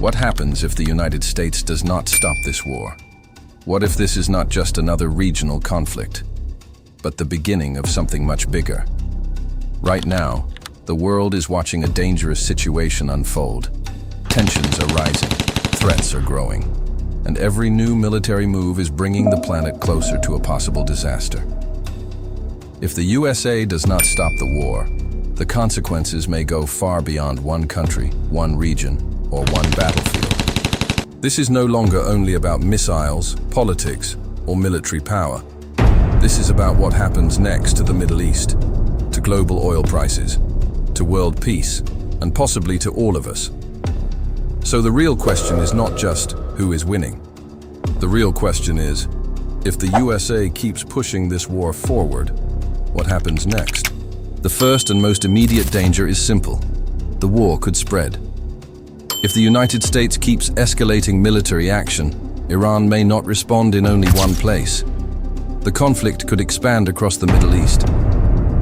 What happens if the United States does not stop this war? What if this is not just another regional conflict, but the beginning of something much bigger? Right now, the world is watching a dangerous situation unfold. Tensions are rising, threats are growing, and every new military move is bringing the planet closer to a possible disaster. If the USA does not stop the war, the consequences may go far beyond one country, one region, or one battlefield. This is no longer only about missiles, politics, or military power. This is about what happens next to the Middle East, to global oil prices, to world peace, and possibly to all of us. So the real question is not just who is winning. The real question is, if the USA keeps pushing this war forward, what happens next? The first and most immediate danger is simple. The war could spread. If the United States keeps escalating military action, Iran may not respond in only one place. The conflict could expand across the Middle East.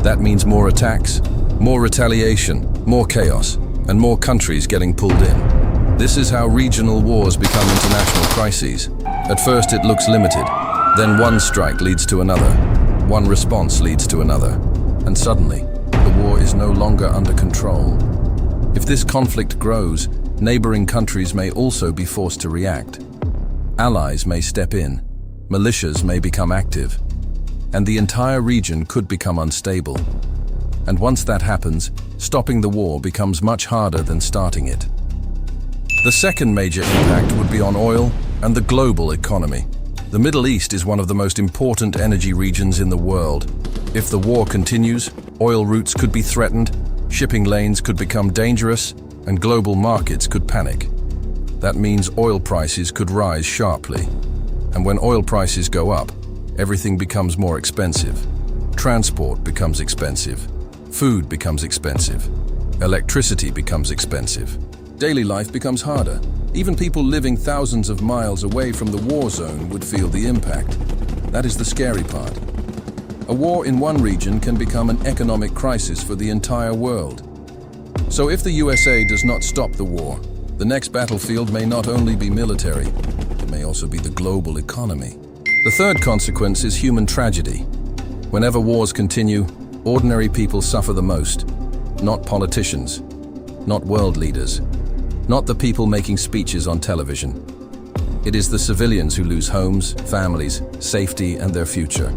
That means more attacks, more retaliation, more chaos, and more countries getting pulled in. This is how regional wars become international crises. At first it looks limited, then one strike leads to another, one response leads to another, and suddenly, the war is no longer under control. If this conflict grows, neighboring countries may also be forced to react. Allies may step in, militias may become active, and the entire region could become unstable. And once that happens, stopping the war becomes much harder than starting it. The second major impact would be on oil and the global economy. The Middle East is one of the most important energy regions in the world. If the war continues, oil routes could be threatened, shipping lanes could become dangerous, and global markets could panic. That means oil prices could rise sharply. And when oil prices go up, everything becomes more expensive. Transport becomes expensive. Food becomes expensive. Electricity becomes expensive. Daily life becomes harder. Even people living thousands of miles away from the war zone would feel the impact. That is the scary part. A war in one region can become an economic crisis for the entire world. So if the USA does not stop the war, the next battlefield may not only be military, it may also be the global economy. The third consequence is human tragedy. Whenever wars continue, ordinary people suffer the most. Not politicians, not world leaders, not the people making speeches on television. It is the civilians who lose homes, families, safety, and their future.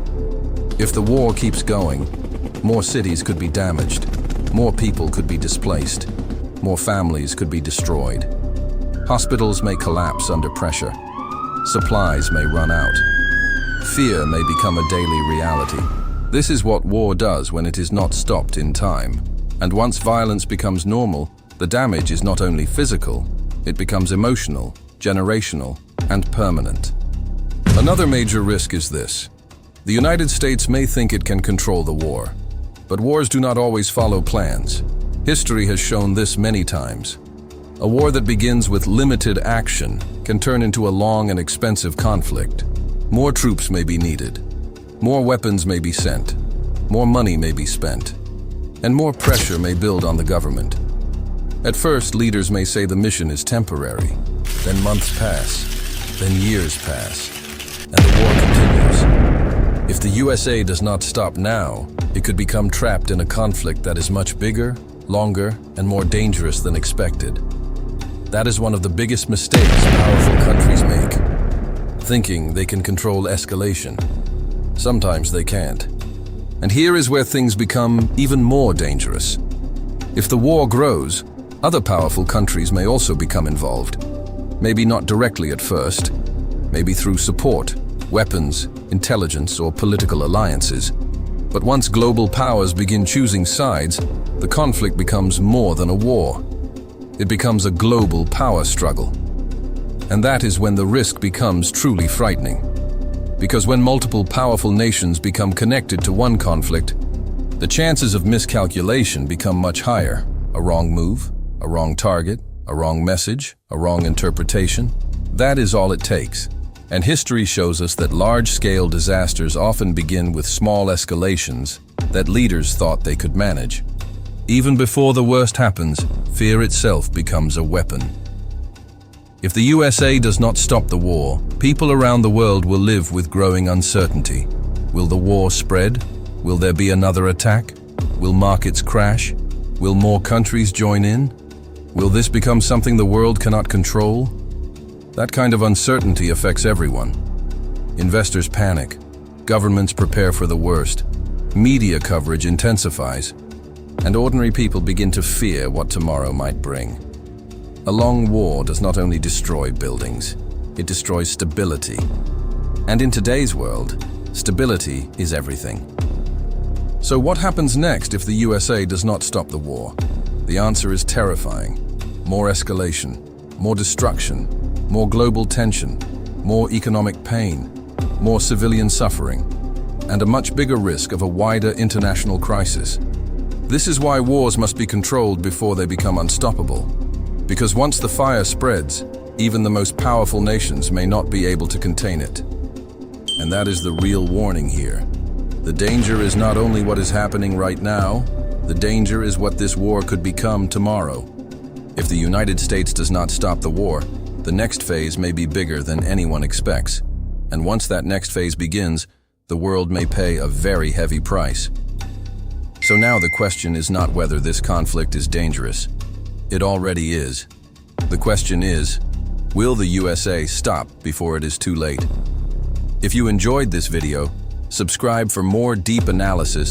If the war keeps going, more cities could be damaged, more people could be displaced, more families could be destroyed. Hospitals may collapse under pressure. Supplies may run out. Fear may become a daily reality. This is what war does when it is not stopped in time. And once violence becomes normal, the damage is not only physical, it becomes emotional, generational, and permanent. Another major risk is this. The United States may think it can control the war, but wars do not always follow plans. History has shown this many times. A war that begins with limited action can turn into a long and expensive conflict. More troops may be needed, more weapons may be sent, more money may be spent, and more pressure may build on the government. At first, leaders may say the mission is temporary, then months pass, then years pass, and the war continues. If the USA does not stop now, it could become trapped in a conflict that is much bigger, longer, and more dangerous than expected. That is one of the biggest mistakes powerful countries make, thinking they can control escalation. Sometimes they can't. And here is where things become even more dangerous. If the war grows, other powerful countries may also become involved. Maybe not directly at first, maybe through support, weapons, intelligence, or political alliances. But once global powers begin choosing sides, the conflict becomes more than a war. It becomes a global power struggle. And that is when the risk becomes truly frightening. Because when multiple powerful nations become connected to one conflict, the chances of miscalculation become much higher. A wrong move, a wrong target, a wrong message, a wrong interpretation. That is all it takes. And history shows us that large-scale disasters often begin with small escalations that leaders thought they could manage. Even before the worst happens, fear itself becomes a weapon. If the USA does not stop the war, people around the world will live with growing uncertainty. Will the war spread? Will there be another attack? Will markets crash? Will more countries join in? Will this become something the world cannot control? That kind of uncertainty affects everyone. Investors panic. Governments prepare for the worst. Media coverage intensifies. And ordinary people begin to fear what tomorrow might bring. A long war does not only destroy buildings, it destroys stability. And in today's world, stability is everything. So what happens next if the USA does not stop the war? The answer is terrifying. More escalation, more destruction, more global tension, more economic pain, more civilian suffering, and a much bigger risk of a wider international crisis. This is why wars must be controlled before they become unstoppable. Because once the fire spreads, even the most powerful nations may not be able to contain it. And that is the real warning here. The danger is not only what is happening right now, the danger is what this war could become tomorrow. If the United States does not stop the war, the next phase may be bigger than anyone expects. And once that next phase begins, the world may pay a very heavy price. So now the question is not whether this conflict is dangerous. It already is. The question is, will the USA stop before it is too late? If you enjoyed this video, subscribe for more deep analysis